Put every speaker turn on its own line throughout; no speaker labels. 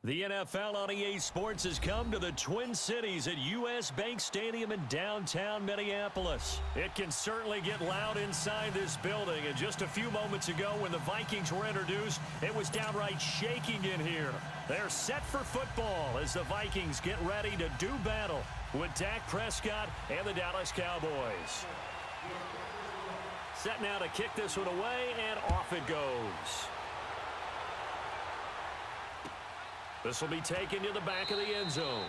The NFL on EA Sports has come to the Twin Cities at U.S. Bank Stadium in downtown Minneapolis. It can certainly get loud inside this building, and just a few moments ago when the Vikings were introduced, it was downright shaking in here. They're set for football as the Vikings get ready to do battle with Dak Prescott and the Dallas Cowboys. Set now to kick this one away, and off it goes. This will be taken to the back of the end zone.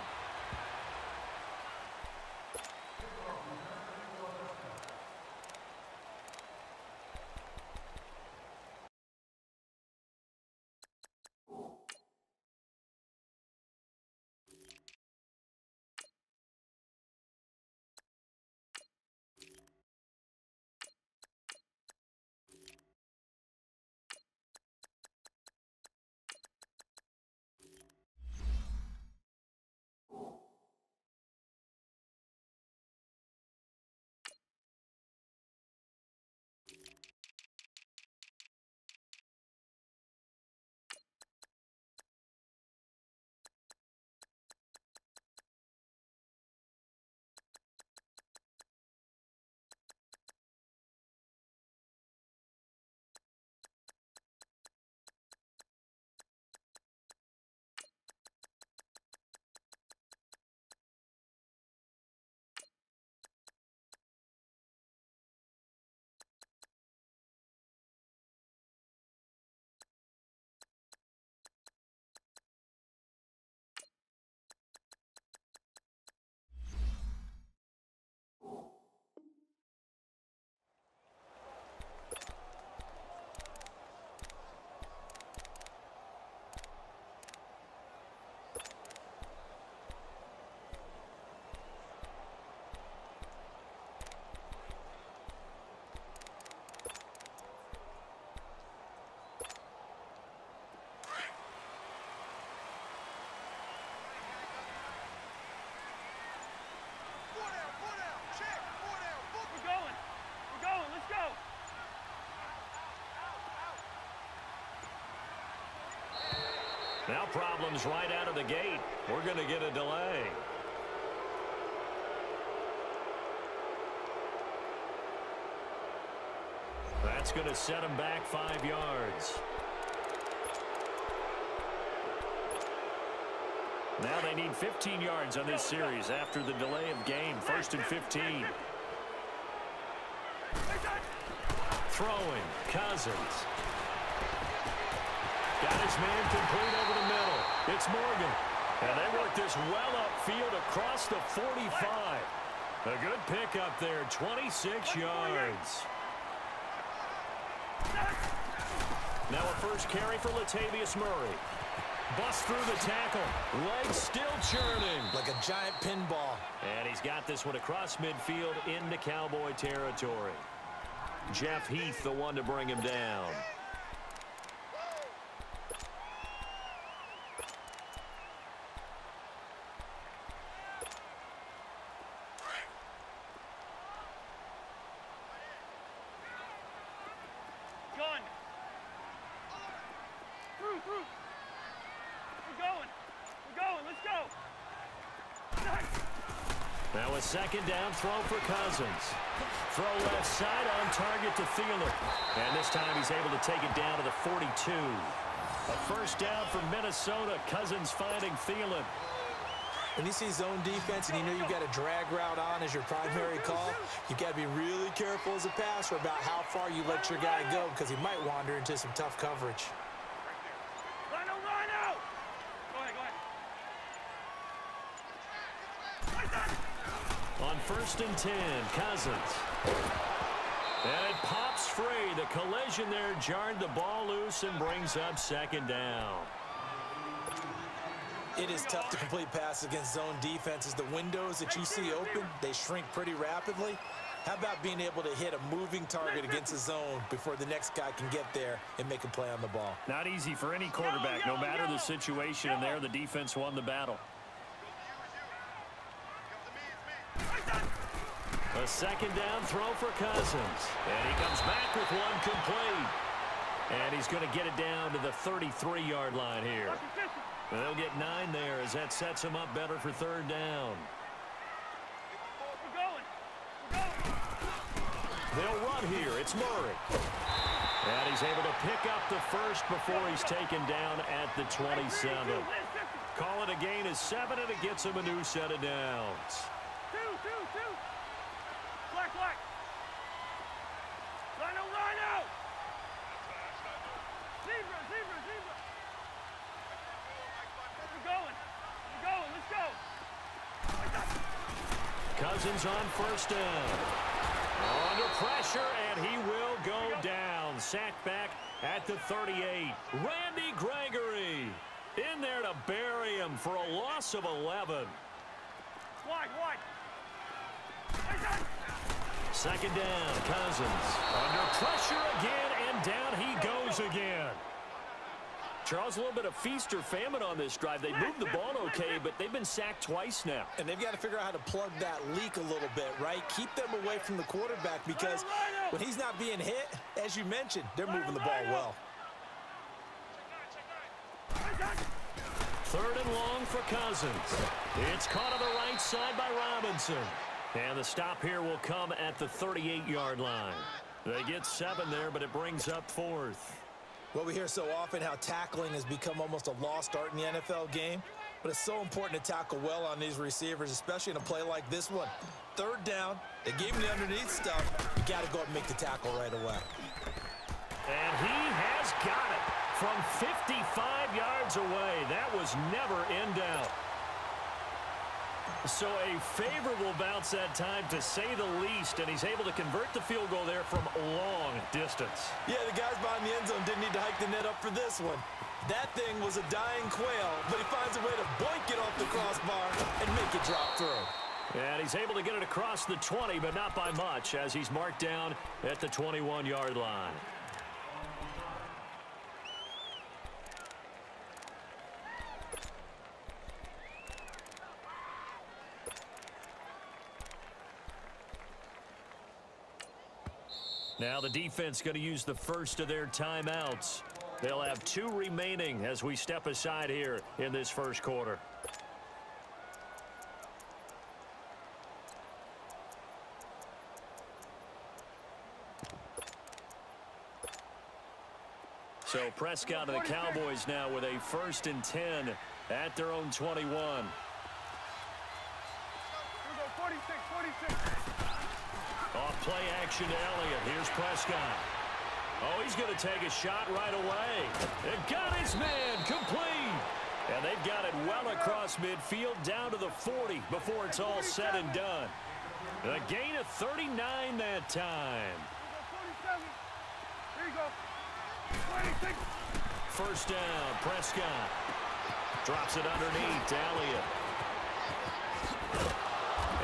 Now problems right out of the gate. We're going to get a delay. That's going to set him back 5 yards. Now they need 15 yards on this series after the delay of game. 1st and 15. Throwing. Cousins. Got his man complete over the middle. It's Morgan. And they work this well upfield across the 45. A good pickup there, 26 yards. Now a first carry for Latavius Murray. Bust through the tackle. Legs still churning.
Like a giant pinball.
And he's got this one across midfield into Cowboy territory. Jeff Heath, the one to bring him down. Now a second down throw for Cousins. Throw left side on target to Thielen. And this time he's able to take it down to the 42. A first down for Minnesota. Cousins finding Thielen.
When you see zone defense and you know you've got a drag route on as your primary call, you've got to be really careful as a passer about how far you let your guy go because he might wander into some tough coverage.
On 1st and 10, Cousins. And it pops free. The collision there jarred the ball loose and brings up 2nd down.
It is tough to complete passes against zone defenses. The windows that you see open, they shrink pretty rapidly. How about being able to hit a moving target against the zone before the next guy can get there and make a play on the ball?
Not easy for any quarterback. No matter the situation in there, the defense won the battle. A second down throw for Cousins. And he comes back with one complete. And he's going to get it down to the 33-yard line here. They'll get 9 there as that sets them up better for third down. They'll run here. It's Murray. And he's able to pick up the first before he's taken down at the 27. Call it a gain of 7, and it gets him a new set of downs.
Black. Rhino. Zebra. We're going. Let's go.
Cousins on first down. Under pressure, and he will go down. Sacked back at the 38. Randy Gregory in there to bury him for a loss of 11.
Wide.
Second down, Cousins. Under pressure again, and down he goes again. Charles, a little bit of feast or famine on this drive. They moved the ball okay, but they've been sacked twice now.
And they've got to figure out how to plug that leak a little bit, right? Keep them away from the quarterback because when he's not being hit, as you mentioned, they're moving the ball well.
Third and long for Cousins. It's caught on the right side by Robinson. And the stop here will come at the 38-yard line. They get 7 there, but it brings up 4th.
Well, we hear so often how tackling has become almost a lost art in the NFL game, but it's so important to tackle well on these receivers, especially in a play like this one. Third down, they gave him the underneath stuff. You got to go and make the tackle right away.
And he has got it from 55 yards away. That was never in doubt. So a favorable bounce that time, to say the least, and he's able to convert the field goal there from a long distance.
Yeah, the guys behind the end zone didn't need to hike the net up for this one. That thing was a dying quail, but he finds a way to boink it off the crossbar and make it drop through.
And he's able to get it across the 20, but not by much, as he's marked down at the 21-yard line. Now the defense going to use the first of their timeouts. They'll have 2 remaining as we step aside here in this first quarter. So Prescott and the Cowboys now with a 1st and 10 at their own 21.
46.
Off play action to Elliott. Here's Prescott. Oh, he's going to take a shot right away. It got his man complete. And they've got it well across midfield down to the 40 before it's all said and done. A gain of 39 that time.
47. There you go. 26.
First down, Prescott. Drops it underneath to Elliott.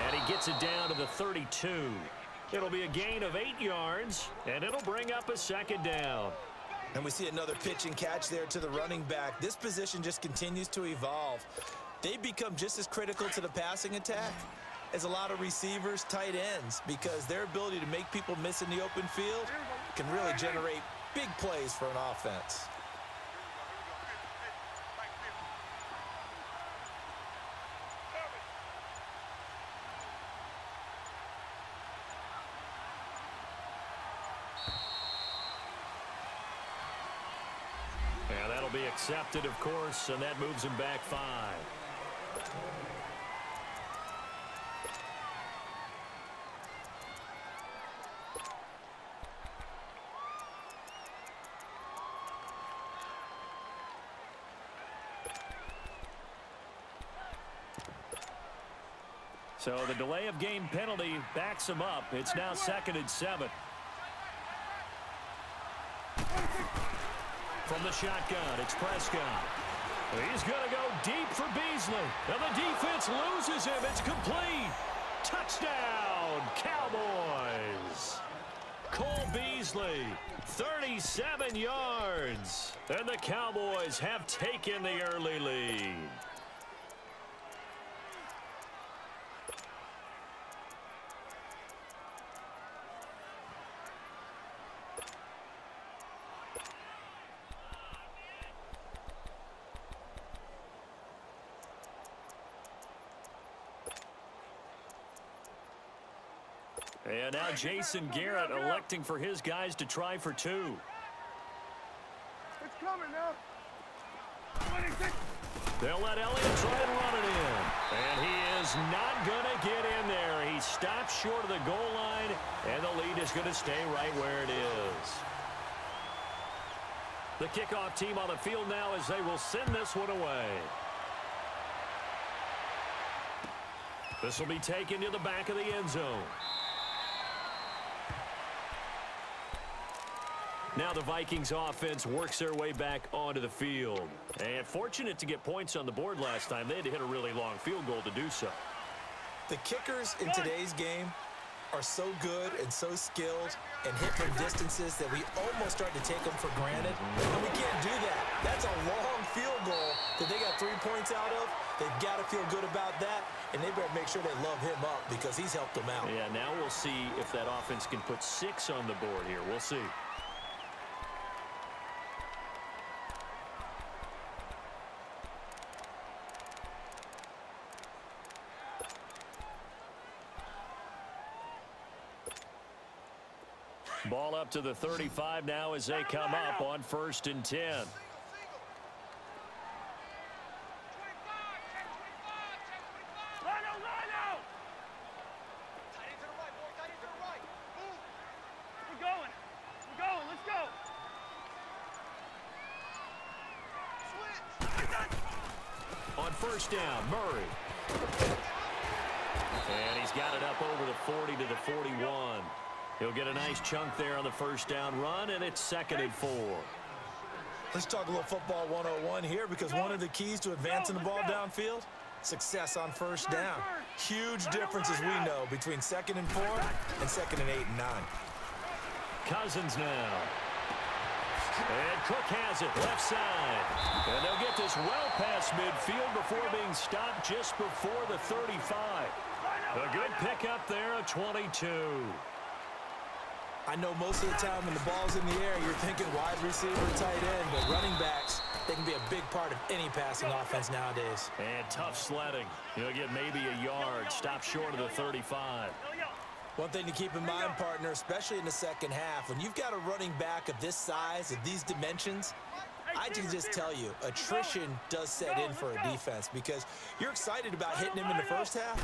And he gets it down to the 32. It'll be a gain of 8 yards, and it'll bring up a 2nd down.
And we see another pitch and catch there to the running back. This position just continues to evolve. They become just as critical to the passing attack as a lot of receivers, tight ends, because their ability to make people miss in the open field can really generate big plays for an offense.
And that'll be accepted, of course, and that moves him back 5. So the delay of game penalty backs him up. It's now 2nd and 7. From the shotgun, it's Prescott. He's going to go deep for Beasley. And the defense loses him. It's complete. Touchdown, Cowboys. Cole Beasley, 37 yards. And the Cowboys have taken the early lead. And now Jason Garrett electing for his guys to try for two.
It's coming now. 26.
They'll let Elliott try and run it in. And he is not going to get in there. He stops short of the goal line, and the lead is going to stay right where it is. The kickoff team on the field now as they will send this one away. This will be taken to the back of the end zone. Now the Vikings offense works their way back onto the field. And fortunate to get points on the board last time. They had to hit a really long field goal to do so.
The kickers in today's game are so good and so skilled and hit from distances that we almost start to take them for granted. And we can't do that. That's a long field goal that they got 3 points out of. They've got to feel good about that, and they better make sure they love him up because he's helped them out.
Yeah, now we'll see if that offense can put 6 on the board here. We'll see. Ball up to the 35 now as they come up on 1st and 10.
Rhino, Rhino! Tight end to the right, boy. Tight end to the right. Move. We're going. We're going. Let's go. Switch.
On 1st down, Murray. And he's got it up over the 40 to the 41. He'll get a nice chunk there on the 1st down run, and it's 2nd and 4.
Let's talk a little football 101 here because one of the keys to advancing the ball downfield, success on 1st down. Huge difference, as we know, between 2nd and 4 and 2nd and 8 and 9.
Cousins now. And Cook has it left side. And they'll get this well past midfield before being stopped just before the 35. A good pickup there, a 22.
I know most of the time when the ball's in the air, you're thinking wide receiver, tight end, but running backs, they can be a big part of any passing offense nowadays.
And tough sledding. He'll get maybe a yard, stop short of the 35.
One thing to keep in mind, partner, especially in the second half, when you've got a running back of this size, of these dimensions, I can just tell you, attrition does set in for a defense because you're excited about hitting him in the first half.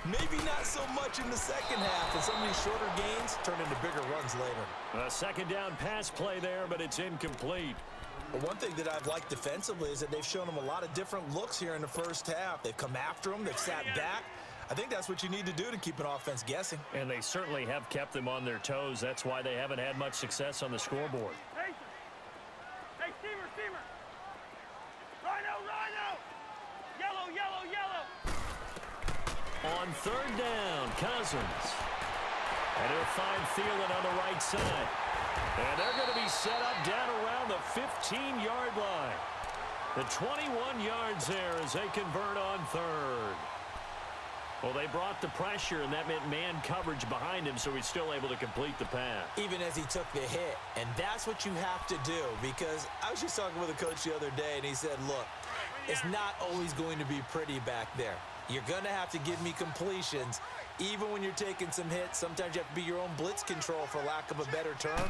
Maybe not so much in the second half, and some of these shorter gains turn into bigger runs later.
A 2nd down pass play there, but it's incomplete.
But one thing that I've liked defensively is that they've shown him a lot of different looks here in the first half. They've come after him. They've sat back. I think that's what you need to do to keep an offense guessing.
And they certainly have kept them on their toes. That's why they haven't had much success on the scoreboard.
Hey, steamer, steamer. Rhino, Rhino. Yellow, yellow, yellow.
On 3rd down, Cousins. And he'll find Thielen on the right side. And they're going to be set up down around the 15-yard line. The 21 yards there as they convert on 3rd. Well, they brought the pressure, and that meant man coverage behind him, so he's still able to complete the pass.
Even as he took the hit. And that's what you have to do, because I was just talking with a coach the other day, and he said, look, it's not always going to be pretty back there. You're going to have to give me completions. Even when you're taking some hits, sometimes you have to be your own blitz control, for lack of a better term.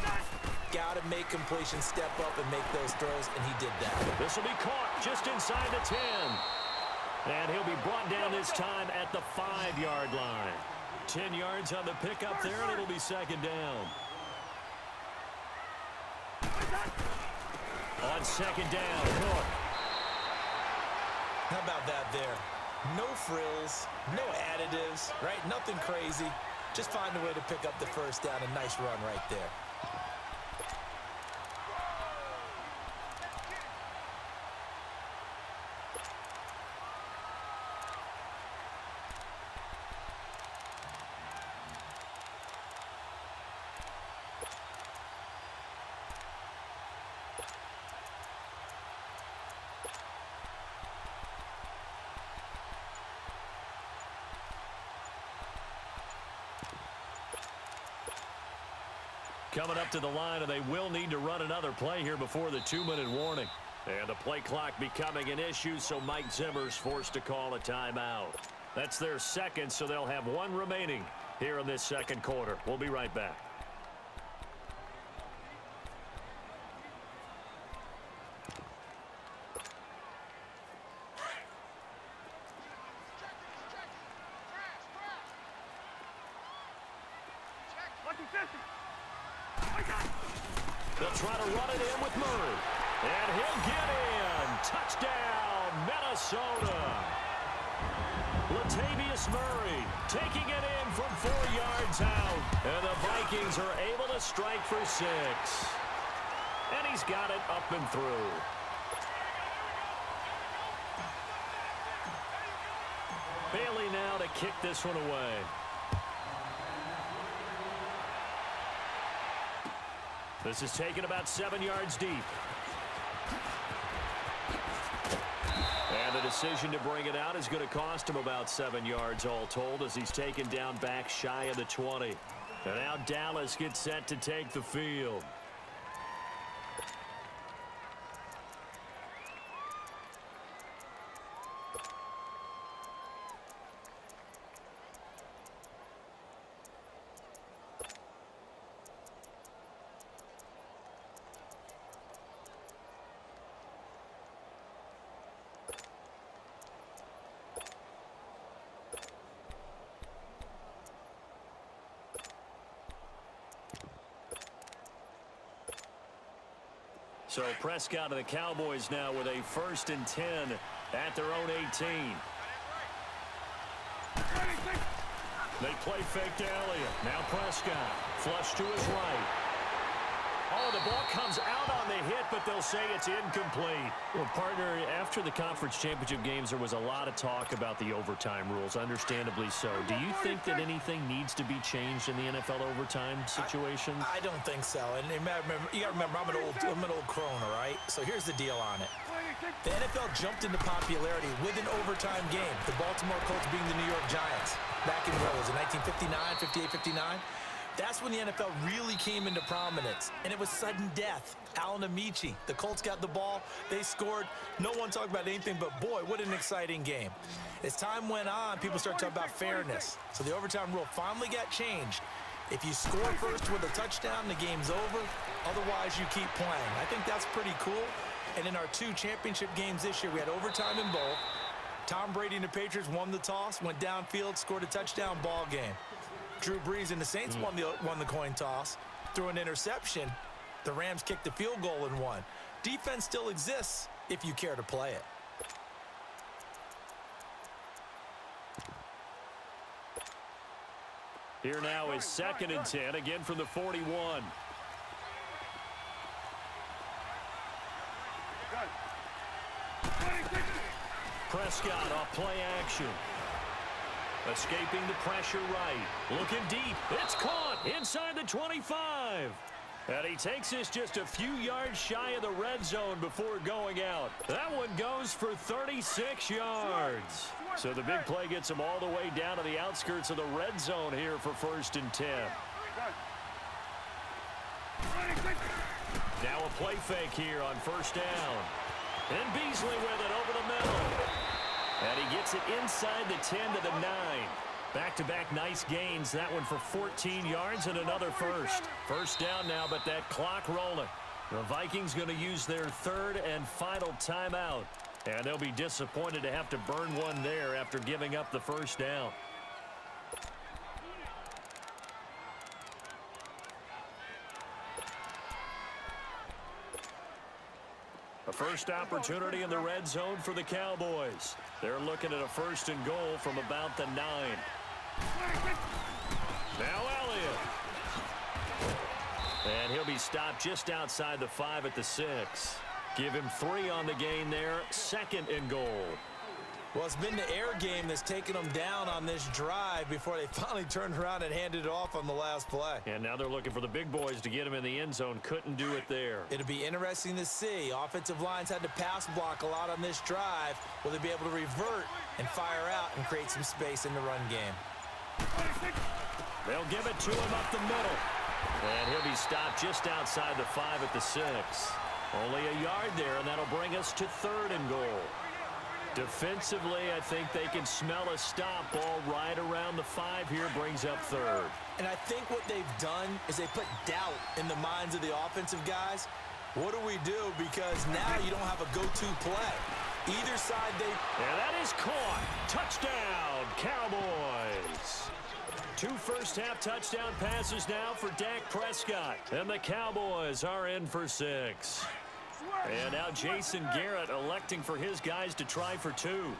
Got to make completions, step up, and make those throws, and he did that.
This will be caught just inside the 10. And he'll be brought down this time at the 5-yard line. 10 yards on the pickup there, and it'll be 2nd down. On 2nd down, Cook.
How about that there? No frills, no additives, right? Nothing crazy. Just find a way to pick up the 1st down. A nice run right there.
Coming up to the line, and they will need to run another play here before the 2-minute warning. And the play clock becoming an issue, so Mike Zimmer's forced to call a timeout. That's their 2nd, so they'll have 1 remaining here in this second quarter. We'll be right back. They'll try to run it in with Murray. And he'll get in. Touchdown, Minnesota. Latavius Murray taking it in from 4 yards out. And the Vikings are able to strike for 6. And he's got it up and through. Bailey now to kick this one away. This is taken about 7 yards deep. And the decision to bring it out is going to cost him about 7 yards all told as he's taken down back shy of the 20. And now Dallas gets set to take the field. So Prescott and the Cowboys now with a 1st and 10 at their own 18. They play fake to Elliott. Now Prescott. Flush to his right. Oh, the ball comes out on the hit, but they'll say it's incomplete. Well, partner, after the conference championship games, there was a lot of talk about the overtime rules, understandably so. Do you think that anything needs to be changed in the NFL overtime situation?
I don't think so. And you got to remember, I'm an old crone, all right? So here's the deal on it. The NFL jumped into popularity with an overtime game. The Baltimore Colts being the New York Giants. Back in what was it, 1959, 58, 59? That's when the NFL really came into prominence, and it was sudden death. Allen Amici, the Colts got the ball, they scored. No one talked about anything but, boy, what an exciting game. As time went on, people started talking about fairness. So the overtime rule finally got changed. If you score first with a touchdown, the game's over. Otherwise, you keep playing. I think that's pretty cool. And in our 2 championship games this year, we had overtime in both. Tom Brady and the Patriots won the toss, went downfield, scored a touchdown, ball game. Drew Brees and the Saints won the coin toss, threw an interception. The Rams kicked the field goal and won. Defense still exists if you care to play it.
Here now is 2nd and 10, again from the 41. Prescott off play action. Escaping the pressure right. Looking deep. It's caught inside the 25. And he takes this just a few yards shy of the red zone before going out. That one goes for 36 yards. So the big play gets him all the way down to the outskirts of the red zone here for 1st and 10. Now a play fake here on 1st down. And Beasley with it over the middle. And he gets it inside the 10 to the 9. Back-to-back nice gains. That one for 14 yards and another first. 1st down now, but that clock rolling. The Vikings going to use their 3rd and final timeout. And they'll be disappointed to have to burn one there after giving up the 1st down. A first opportunity in the red zone for the Cowboys. They're looking at a 1st and goal from about the 9. Now Elliott. And he'll be stopped just outside the 5 at the 6. Give him 3 on the gain there. 2nd and goal.
Well, it's been the air game that's taken them down on this drive before they finally turned around and handed it off on the last play.
And now they're looking for the big boys to get him in the end zone. Couldn't do it there.
It'll be interesting to see. Offensive lines had to pass block a lot on this drive. Will they be able to revert and fire out and create some space in the run game?
They'll give it to him up the middle. And he'll be stopped just outside the 5 at the 6. Only a yard there, and that'll bring us to 3rd and goal. Defensively, I think they can smell a stop. Ball right around the 5 here, brings up third.
And I think what they've done is they put doubt in the minds of the offensive guys. What do we do? Because now you don't have a go-to play. Either side they...
And that is caught. Touchdown, Cowboys. 2 first-half touchdown passes now for Dak Prescott. And the Cowboys are in for 6. And now Jason Garrett electing for his guys to try for 2.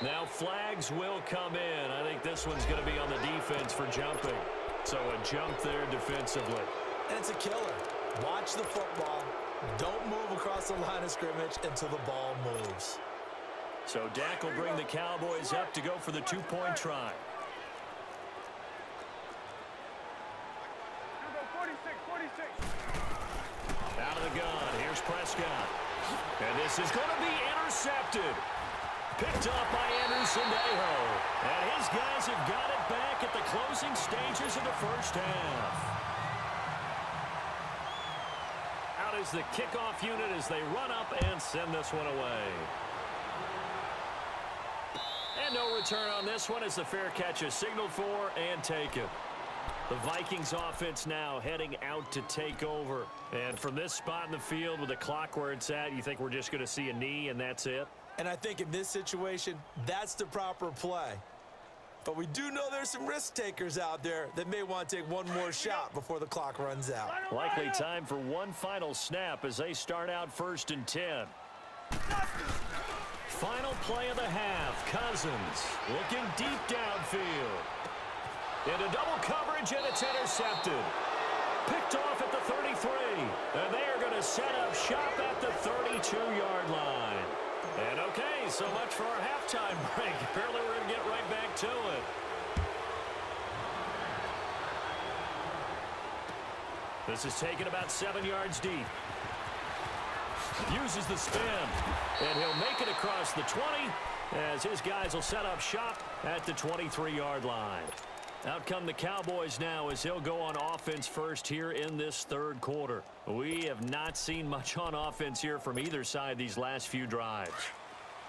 Now flags will come in. I think this one's going to be on the defense for jumping. So a jump there defensively.
And it's a killer. Watch the football. Don't move across the line of scrimmage until the ball moves.
So Dak will bring the Cowboys up to go for the 2-point try. Out of the gun, here's Prescott. And this is going to be intercepted. Picked up by Anderson Dejo. And his guys have got it back at the closing stages of the first half. Out is the kickoff unit as they run up and send this one away. And no return on this one as the fair catch is signaled for and taken. The Vikings offense now heading out to take over. And from this spot in the field with the clock where it's at, you think we're just going to see a knee and that's it?
And I think in this situation, that's the proper play. But we do know there's some risk takers out there that may want to take one more shot before the clock runs out.
Likely time for one final snap as they start out 1st and 10. Final play of the half. Cousins looking deep downfield. Into double coverage, and it's intercepted. Picked off at the 33. And they are going to set up shop at the 32-yard line. And okay, so much for our halftime break. Apparently we're going to get right back to it. This is taken about 7 yards deep. Uses the spin. And he'll make it across the 20 as his guys will set up shop at the 23-yard line. Out come the Cowboys now as he'll go on offense first here in this 3rd quarter. We have not seen much on offense here from either side these last few drives.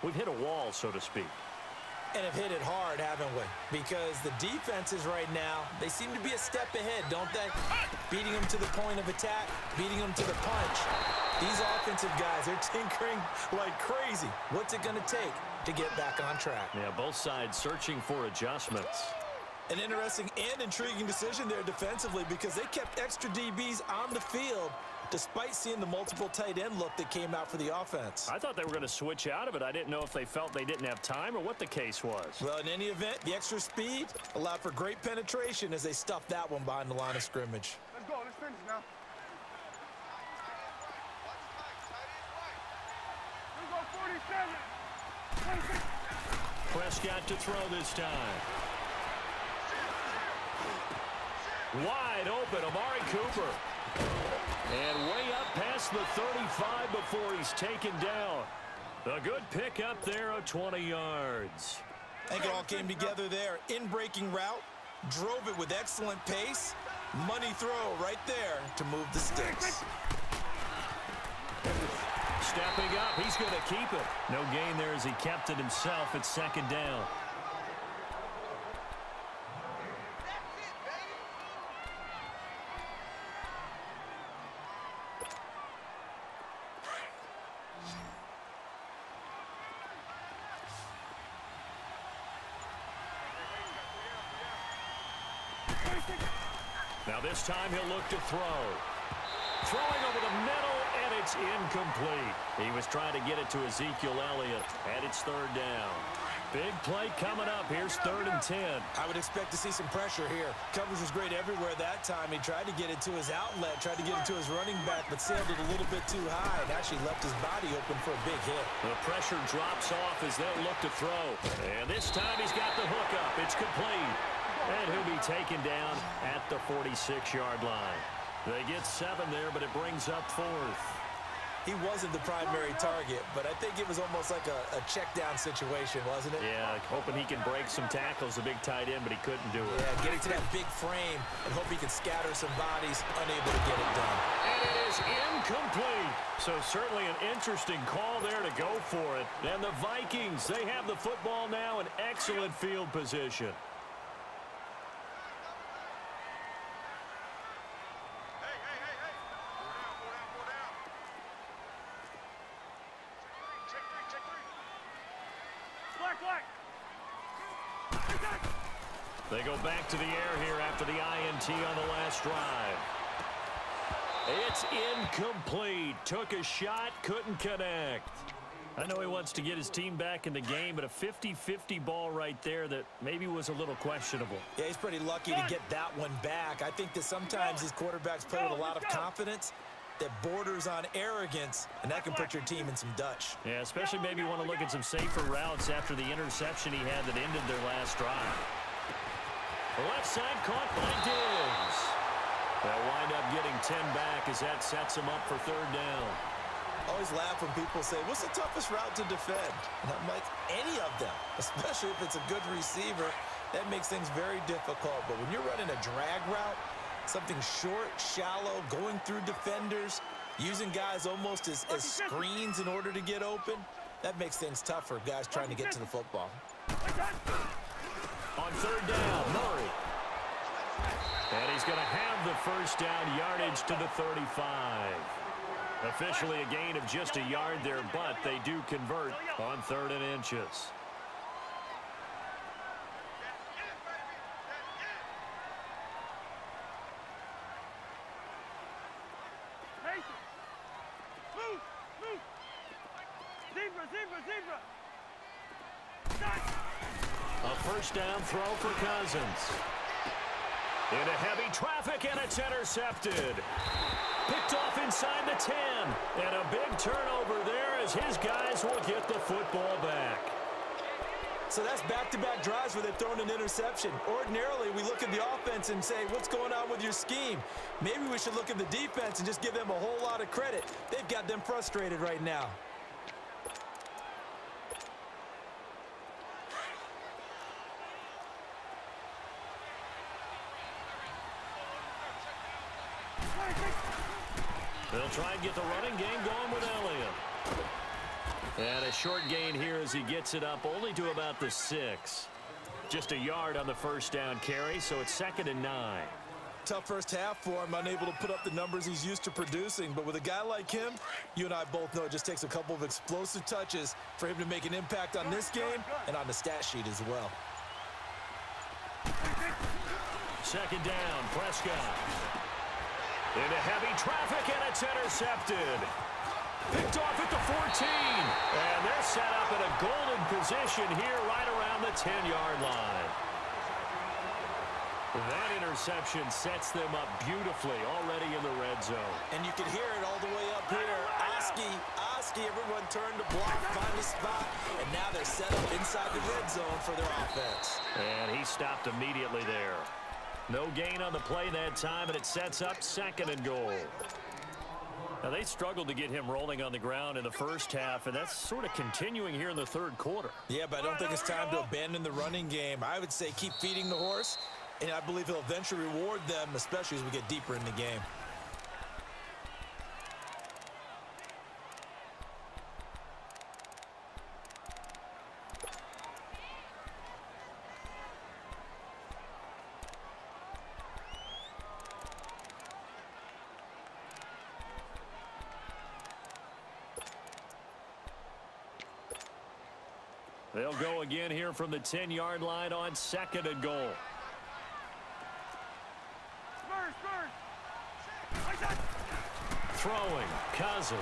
We've hit a wall, so to speak.
And have hit it hard, haven't we? Because the defenses right now, they seem to be a step ahead, don't they? Beating them to the point of attack, beating them to the punch. These offensive guys are tinkering like crazy. What's it going to take to get back on track?
Yeah, both sides searching for adjustments.
An interesting and intriguing decision there defensively because they kept extra DBs on the field despite seeing the multiple tight end look that came out for the offense.
I thought they were going to switch out of it. I didn't know if they felt they didn't have time or what the case was.
Well, in any event, the extra speed allowed for great penetration as they stuffed that one behind the line of scrimmage.
Let's go. Let's finish now. Let's go 47. 26.
Prescott to throw this time. Wide open, Amari Cooper. And way up past the 35 before he's taken down. A good pick up there of 20 yards.
I think it all came together there. In-breaking route, drove it with excellent pace. Money throw right there to move the sticks.
Stepping up, he's going to keep it. No gain there as he kept it himself at 2nd down. Now this time he'll look to throw. Throwing over the middle, and it's incomplete. He was trying to get it to Ezekiel Elliott, and it's 3rd down. Big play coming up. Here's 3rd and 10.
I would expect to see some pressure here. Coverage was great everywhere that time. He tried to get it to his outlet, tried to get it to his running back, but sailed it a little bit too high and actually left his body open for a big hit.
The pressure drops off as they'll look to throw. And this time he's got the hook up. It's complete. And he'll be taken down at the 46-yard line. They get 7 there, but it brings up 4th.
he wasn't the primary target, but I think it was almost like a check down situation, wasn't it?
Yeah, hoping he can break some tackles, a big tight end, but he couldn't do it.
Yeah, getting to that big frame and hope he can scatter some bodies, unable to get it done.
And it is incomplete. So certainly an interesting call there to go for it. And the Vikings, they have the football now in excellent field position. They go back to the air here after the INT on the last drive. It's incomplete. Took a shot, couldn't connect. I know he wants to get his team back in the game, but a 50-50 ball right there that maybe was a little questionable.
Yeah, he's pretty lucky to get that one back. I think that sometimes these quarterbacks play with a lot of confidence that borders on arrogance, and that can put your team in some Dutch.
Yeah, especially maybe you want to look at some safer routes after the interception he had that ended their last drive. The left side caught by Diggs. They'll wind up getting 10 back as that sets them up for third down.
Always laugh when people say, what's the toughest route to defend? And I'm like, any of them, especially if it's a good receiver. That makes things very difficult. But when you're running a drag route, something short, shallow, going through defenders, using guys almost as screens in order to get open, that makes things tough for guys trying to get to the football.
On third down, Murray. And he's going to have the first down, yardage to the 35. Officially a gain of just a yard there, but they do convert on 3rd and inches. A first down throw for Cousins. Into heavy traffic, and it's intercepted. Picked off inside the 10. And a big turnover there as his guys will get the football back.
So that's back-to-back drives where they've thrown an interception. Ordinarily, we look at the offense and say, what's going on with your scheme? Maybe we should look at the defense and just give them a whole lot of credit. They've got them frustrated right now.
They'll try and get the running game going with Elliott. And a short gain here as he gets it up only to about the 6. Just a yard on the first down carry, so it's 2nd and 9.
Tough first half for him, unable to put up the numbers he's used to producing. But with a guy like him, you and I both know it just takes a couple of explosive touches for him to make an impact on this game and on the stat sheet as well.
2nd down, Prescott. Into heavy traffic, and it's intercepted. Picked off at the 14. And they're set up in a golden position here right around the 10-yard line. That interception sets them up beautifully already in the red zone.
And you can hear it all the way up here. Oski, everyone turned to block, find a spot, and now they're set up inside the red zone for their offense.
And he stopped immediately there. No gain on the play that time, and it sets up 2nd and goal. Now, they struggled to get him rolling on the ground in the first half, and that's sort of continuing here in the 3rd quarter.
Yeah, but I don't think it's time to abandon the running game. I would say keep feeding the horse, and I believe he'll eventually reward them, especially as we get deeper in the game.
They'll go again here from the 10-yard line on 2nd and goal. Throwing, Cousins.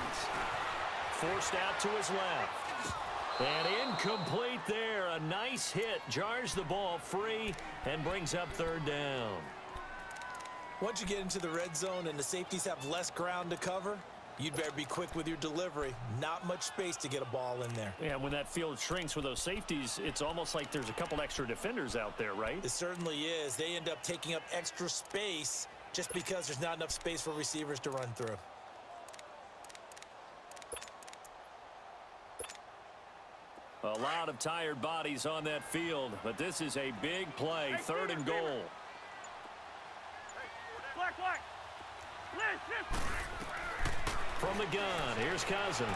Forced out to his left. And incomplete there. A nice hit. Jars the ball free and brings up 3rd down.
Once you get into the red zone and the safeties have less ground to cover, you'd better be quick with your delivery. Not much space to get a ball in there.
Yeah, when that field shrinks with those safeties, it's almost like there's a couple extra defenders out there, right?
It certainly is. They end up taking up extra space just because there's not enough space for receivers to run through.
A lot of tired bodies on that field, but this is a big play, 3rd and goal.
Black.
From the gun, here's Cousins.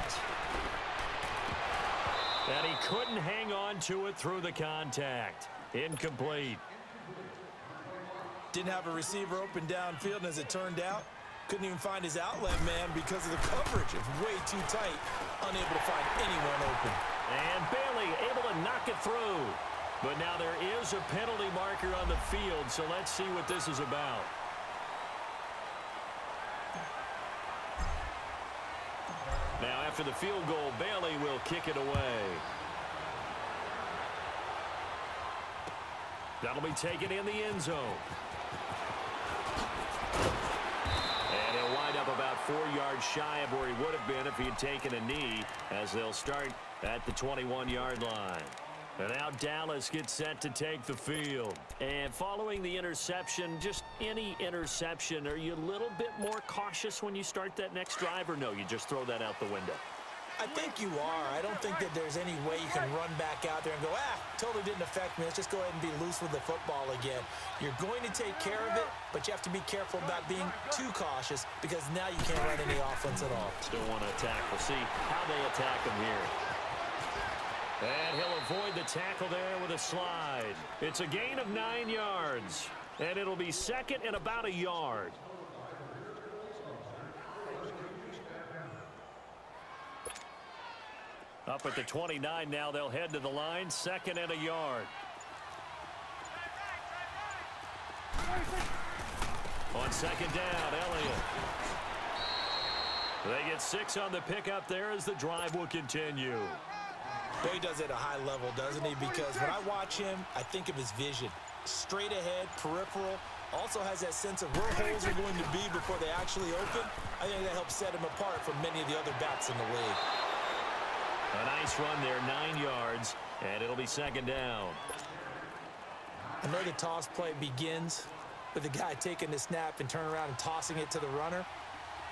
And he couldn't hang on to it through the contact. Incomplete.
Didn't have a receiver open downfield, and as it turned out, couldn't even find his outlet man because of the coverage. It's way too tight, unable to find anyone open.
And Bailey able to knock it through. But now there is a penalty marker on the field, so let's see what this is about. Now after the field goal, Bailey will kick it away. That'll be taken in the end zone. And he'll wind up about 4 yards shy of where he would have been if he had taken a knee, as they'll start at the 21-yard line. And now Dallas gets set to take the field. And following the interception, just any interception, are you a little bit more cautious when you start that next drive, or no, you just throw that out the window?
I think you are. I don't think that there's any way you can run back out there and go, totally didn't affect me. Let's just go ahead and be loose with the football again. You're going to take care of it, but you have to be careful about being too cautious because now you can't run any offense at all.
Still want to attack. We'll see how they attack him here. And he'll avoid the tackle there with a slide. It's a gain of 9 yards, and it'll be 2nd and about a yard. Up at the 29 now, they'll head to the line, 2nd and a yard. On 2nd down, Elliott. They get 6 on the pickup there as the drive will continue.
Boy, he does it at a high level, doesn't he? Because when I watch him, I think of his vision. Straight ahead, peripheral. Also has that sense of where holes are going to be before they actually open. I think that helps set him apart from many of the other backs in the league.
A nice run there, 9 yards, and it'll be 2nd down.
I know the toss play begins with the guy taking the snap and turning around and tossing it to the runner.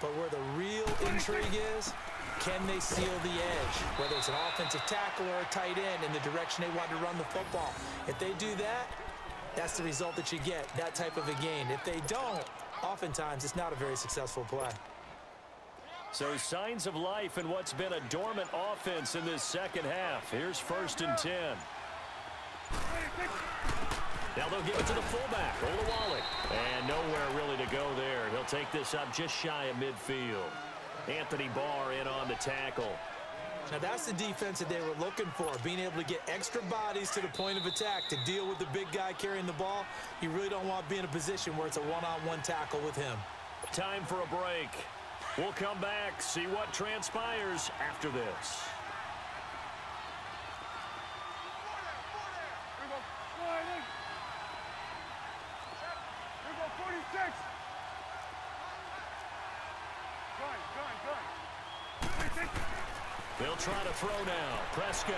But where the real intrigue is, can they seal the edge? Whether it's an offensive tackle or a tight end in the direction they want to run the football. If they do that, that's the result that you get, that type of a gain. If they don't, oftentimes it's not a very successful play.
So signs of life in what's been a dormant offense in this second half. Here's 1st and 10. Now they'll give it to the fullback, Olawale. And nowhere really to go there. He'll take this up just shy of midfield. Anthony Barr in on the tackle.
Now that's the defense that they were looking for, being able to get extra bodies to the point of attack to deal with the big guy carrying the ball. You really don't want to be in a position where it's a one-on-one tackle with him.
Time for a break. We'll come back, see what transpires after this. They'll try to throw now. Prescott.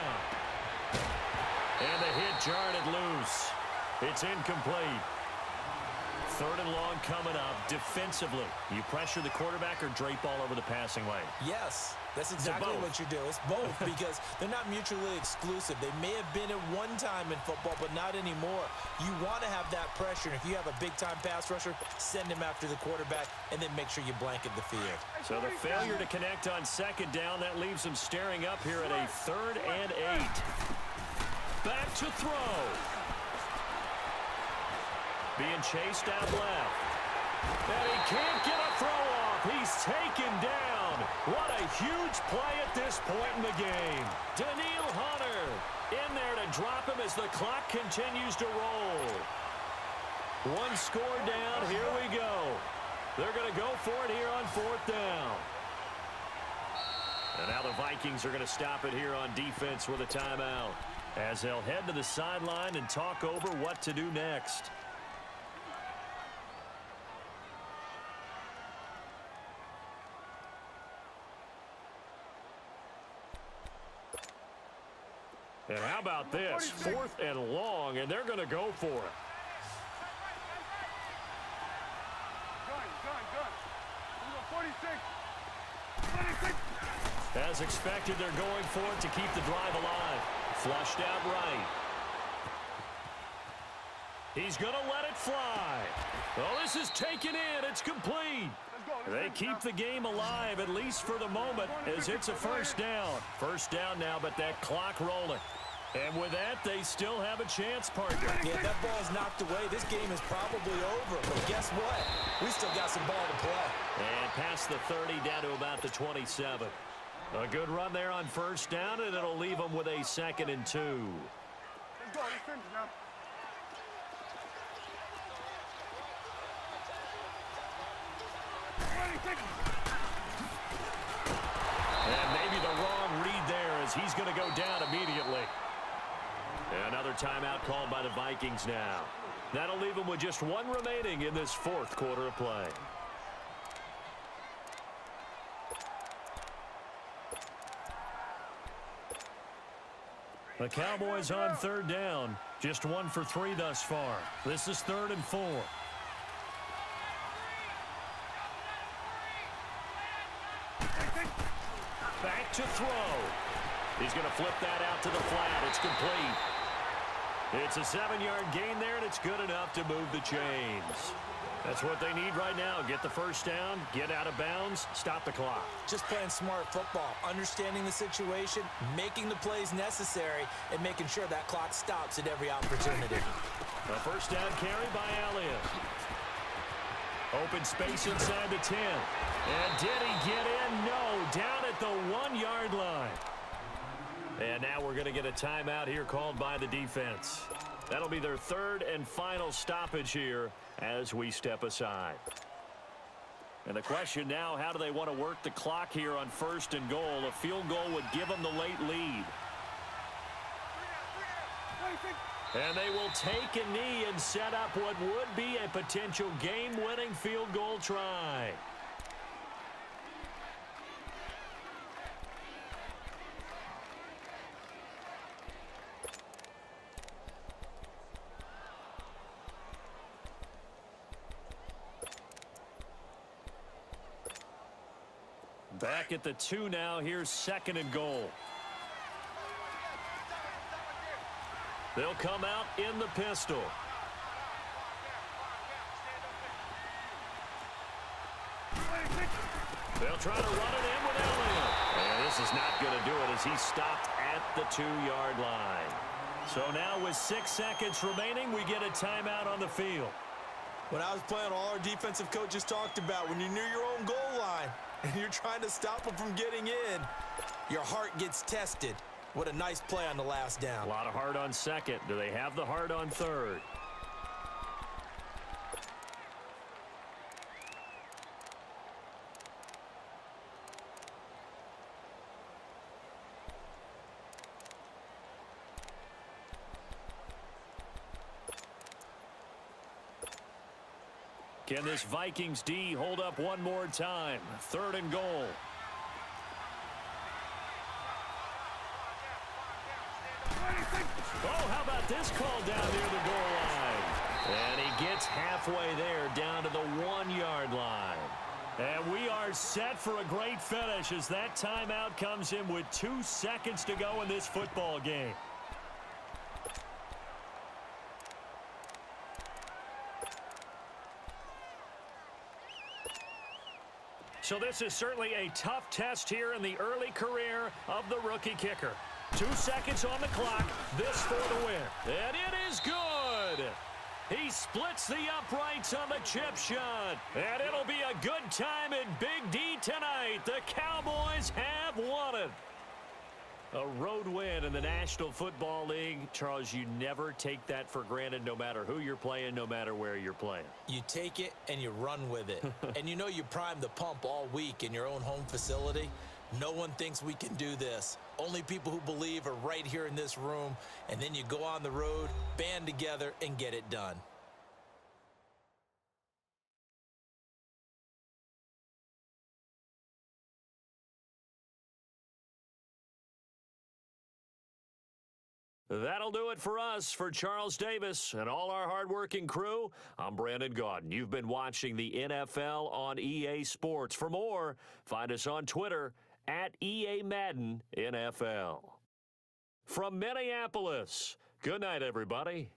And the hit jarred it loose. It's incomplete. 3rd and long coming up defensively. You pressure the quarterback or drape all over the passing lane?
Yes, that's exactly what you do. It's both because they're not mutually exclusive. They may have been at one time in football, but not anymore. You want to have that pressure. And if you have a big-time pass rusher, send him after the quarterback and then make sure you blanket the field.
So the failure to connect on 2nd down, that leaves them staring up here at a 3rd and 8. Back to throw. Being chased out left. And he can't get a throw off. He's taken down. What a huge play at this point in the game. Daniil Hunter in there to drop him as the clock continues to roll. 1 score down. Here we go. They're going to go for it here on 4th down. And now the Vikings are going to stop it here on defense with a timeout, as they'll head to the sideline and talk over what to do next. And how about this? 4th and long, and they're going to go for it. As expected, they're going for it to keep the drive alive. Flushed out right. He's going to let it fly. Well, this is taken in. It's complete. They keep the game alive, at least for the moment, as it's a first down. First down now, but that clock rolling. And with that, they still have a chance, partner.
Yeah, that ball's knocked away. This game is probably over. But guess what? We still got some ball to play.
And past the 30 down to about the 27. A good run there on first down, and it'll leave them with a 2nd and 2.
Let's go. Let's finish now.
And maybe the wrong read there as he's going to go down immediately. Another timeout called by the Vikings now. That'll leave them with just one remaining in this 4th quarter of play. The Cowboys on 3rd down. Just 1 for 3 thus far. This is 3rd and 4. Back to throw. He's going to flip that out to the flat. It's complete. It's a 7-yard gain there, and it's good enough to move the chains. That's what they need right now. Get the first down, get out of bounds, stop the clock.
Just playing smart football, understanding the situation, making the plays necessary, and making sure that clock stops at every opportunity.
A first down carry by Elliott. Open space inside the 10. And did he get in? No, down at the 1-yard line. And now we're going to get a timeout here called by the defense. That'll be their 3rd and final stoppage here as we step aside. And the question now, how do they want to work the clock here on 1st and goal? A field goal would give them the late lead. And they will take a knee and set up what would be a potential game-winning field goal try. Back at the 2 now. Here's 2nd and goal. They'll come out in the pistol. They'll try to run it in with Elliott. And this is not going to do it as he stopped at the 2-yard line. So now with 6 seconds remaining, we get a timeout on the field.
When I was playing, all our defensive coaches talked about when you're near your own goal line and you're trying to stop them from getting in, your heart gets tested. What a nice play on the last down.
A lot of heart on 2nd. Do they have the heart on 3rd? Can this Vikings D hold up one more time? 3rd and goal. Oh, how about this call down near the goal line? And he gets halfway there down to the 1-yard line. And we are set for a great finish as that timeout comes in with 2 seconds to go in this football game. So this is certainly a tough test here in the early career of the rookie kicker. 2 seconds on the clock. This for the win. And it is good. He splits the uprights on the chip shot. And it'll be a good time in Big D tonight. The Cowboys have won it. A road win in the National Football League. Charles, you never take that for granted no matter who you're playing, no matter where you're playing.
You take it and you run with it. And you know you primed the pump all week in your own home facility. No one thinks we can do this. Only people who believe are right here in this room. And then you go on the road, band together, and get it done.
That'll do it for us. For Charles Davis and all our hardworking crew, I'm Brandon Gaudin. You've been watching the NFL on EA Sports. For more, find us on Twitter @EA Madden NFL. from Minneapolis. Good night, everybody.